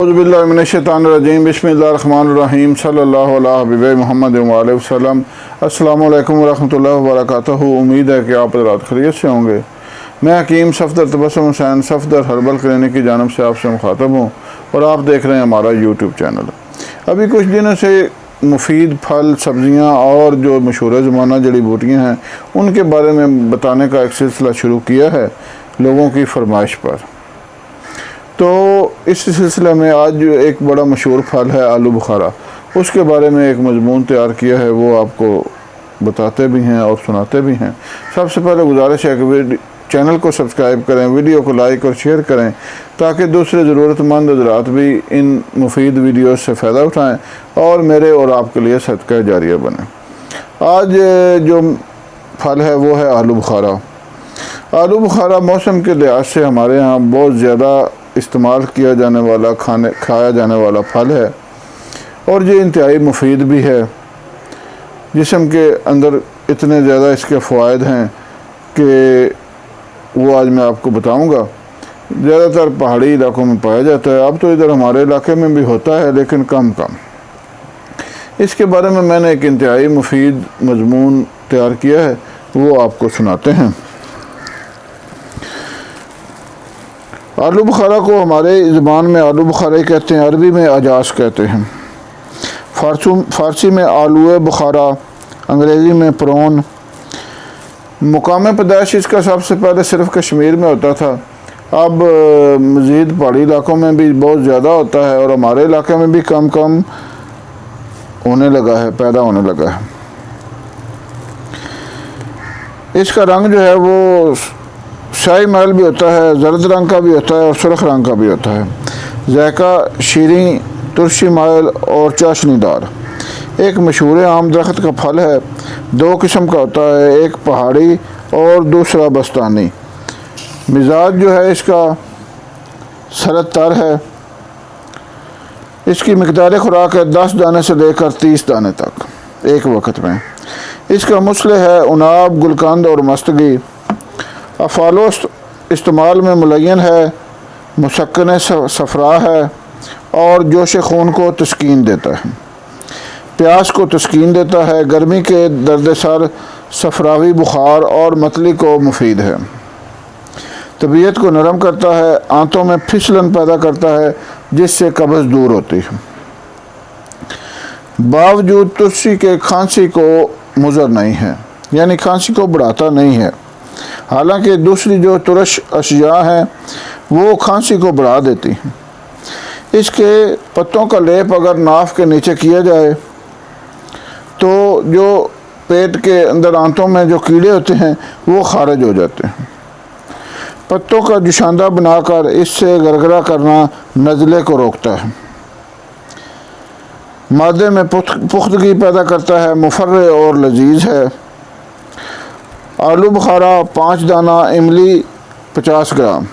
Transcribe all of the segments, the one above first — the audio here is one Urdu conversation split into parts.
اعوذ باللہ من الشیطان الرجیم بسم اللہ الرحمن الرحیم صلی اللہ علیہ حبیب محمد وآلہ وسلم۔ السلام علیکم ورحمۃ اللہ وبرکاتہ۔ امید ہے کہ آپ حضرات خیریت سے ہوں گے۔ میں حکیم صفدر تبسم حسین صفدر ہربل کلینک کی جانب سے آپ سے مخاطب ہوں اور آپ دیکھ رہے ہیں ہمارا یوٹیوب چینل۔ ابھی کچھ دنوں سے مفید پھل، سبزیاں اور جو مشہور زمانہ جڑی بوٹیاں ہیں ان کے بارے میں بتانے کا ایک سلسلہ شروع کیا ہے لوگوں کی فرمائش پر۔ تو اس سلسلے میں آج جو ایک بڑا مشہور پھل ہے آلو بخارا، اس کے بارے میں ایک مضمون تیار کیا ہے، وہ آپ کو بتاتے بھی ہیں اور سناتے بھی ہیں۔ سب سے پہلے گزارش ہے کہ چینل کو سبسکرائب کریں، ویڈیو کو لائک اور شیئر کریں تاکہ دوسرے ضرورت مند حضرات بھی ان مفید ویڈیوز سے فائدہ اٹھائیں اور میرے اور آپ کے لیے صدقہ جاریہ بنیں۔ آج جو پھل ہے وہ ہے آلو بخارا۔ آلو بخارا موسم کے لحاظ سے ہمارے ہاں بہت زیادہ استعمال کیا جانے والا کھایا جانے والا پھل ہے اور یہ انتہائی مفید بھی ہے۔ جسم کے اندر اتنے زیادہ اس کے فوائد ہیں کہ وہ آج میں آپ کو بتاؤں گا۔ زیادہ تر پہاڑی علاقوں میں پایا جاتا ہے، اب تو ادھر ہمارے علاقے میں بھی ہوتا ہے لیکن کم۔ اس کے بارے میں نے ایک انتہائی مفید مضمون تیار کیا ہے، وہ آپ کو سناتے ہیں۔ آلو بخارا کو ہمارے زبان میں آلو بخارا کہتے ہیں، عربی میں اجاس کہتے ہیں، فارسی میں آلو بخارا، انگریزی میں پرون۔ مقام پیدائش اس کا سب سے پہلے صرف کشمیر میں ہوتا تھا، اب مزید پہاڑی علاقوں میں بھی بہت زیادہ ہوتا ہے اور ہمارے علاقے میں بھی کم ہونے لگا ہے، پیدا ہونے لگا ہے۔ اس کا رنگ جو ہے وہ شاہی محل بھی ہوتا ہے، زرد رنگ کا بھی ہوتا ہے اور سرخ رنگ کا بھی ہوتا ہے۔ ذائقہ شیریں، ترشی مائل اور چاشنی دار۔ ایک مشہور عام درخت کا پھل ہے، دو قسم کا ہوتا ہے، ایک پہاڑی اور دوسرا بستانی۔ مزاج جو ہے اس کا سرد تر ہے۔ اس کی مقدار خوراک ہے 10 دانے سے لے کر 30 دانے تک ایک وقت میں۔ اس کا مسئلہ ہے عناب، گلقند اور مستگی۔ افعال و استعمال میں ملین ہے، مسکن صفرا ہے اور جوش خون کو تسکین دیتا ہے، پیاس کو تسکین دیتا ہے، گرمی کے درد سر، صفراوی بخار اور متلی کو مفید ہے، طبیعت کو نرم کرتا ہے، آنتوں میں پھسلن پیدا کرتا ہے جس سے قبض دور ہوتی ہے، باوجود ترشی کے کھانسی کو مضر نہیں ہے، یعنی کھانسی کو بڑھاتا نہیں ہے، حالانکہ دوسری جو ترش اشیاء ہیں وہ کھانسی کو بڑھا دیتی ہیں۔ اس کے پتوں کا لیپ اگر ناف کے نیچے کیا جائے تو جو پیٹ کے اندر آنتوں میں جو کیڑے ہوتے ہیں وہ خارج ہو جاتے ہیں۔ پتوں کا جوشاندہ بنا کر اس سے گرگرا کرنا نزلے کو روکتا ہے، معدے میں پختگی پیدا کرتا ہے، مفرح اور لذیذ ہے۔ آلو بخارا 5 دانہ، املی 50 گرام۔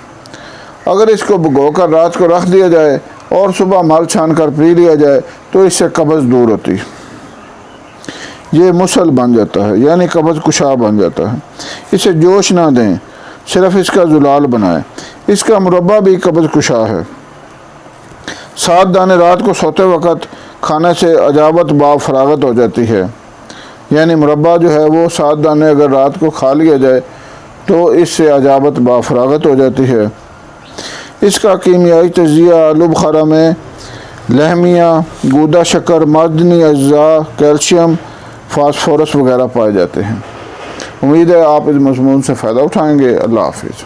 اگر اس کو بھگو کر رات کو رکھ دیا جائے اور صبح مل چھان کر پی لیا جائے تو اس سے قبض دور ہوتی ہے، یہ مسل بن جاتا ہے، یعنی قبض کشا بن جاتا ہے۔ اسے جوش نہ دیں، صرف اس کا زلال بنائیں۔ اس کا مربع بھی قبض کشا ہے۔ 7 دانے رات کو سوتے وقت کھانے سے اجابت باب فراغت ہو جاتی ہے، یعنی مربع جو ہے وہ 7 دانے اگر رات کو کھا لیا جائے تو اس سے اجابت باب فراغت ہو جاتی ہے۔ اس کا کیمیائی تجزیہ آلو بخارا میں لحمیہ، گودا شکر، معدنی اجزاء، کیلشیم، فاسفورس وغیرہ پائے جاتے ہیں۔ امید ہے آپ اس مضمون سے فائدہ اٹھائیں گے۔ اللہ حافظ۔